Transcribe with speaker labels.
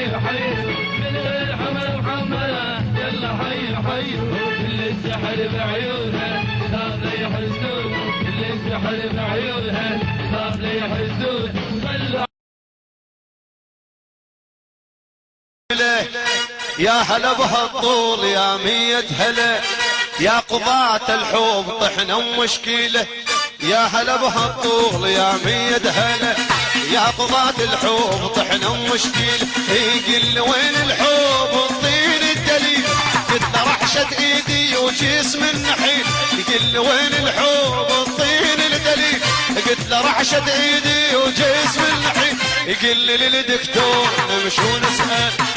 Speaker 1: حي حي من الحمل محمله يلا حي حي كل السحر بعيونها صار لي يحسون كل السحر بعيونها صار لي يحسون
Speaker 2: يا هلا بهالطول يا مية هلا يا قضاة الحوض طحنا مشكلة يا هلا بهالطول يا مية هلا يا قضاة الحوض طحنا مشكلة يقل وين الحوض الطين الدليل قلت له رحشة ايدي وجسم النحيل يقل وين الحوض الطين الدليل قلت له رحشة ايدي وجسم النحيل يقل للدكتور نمشي ونسأل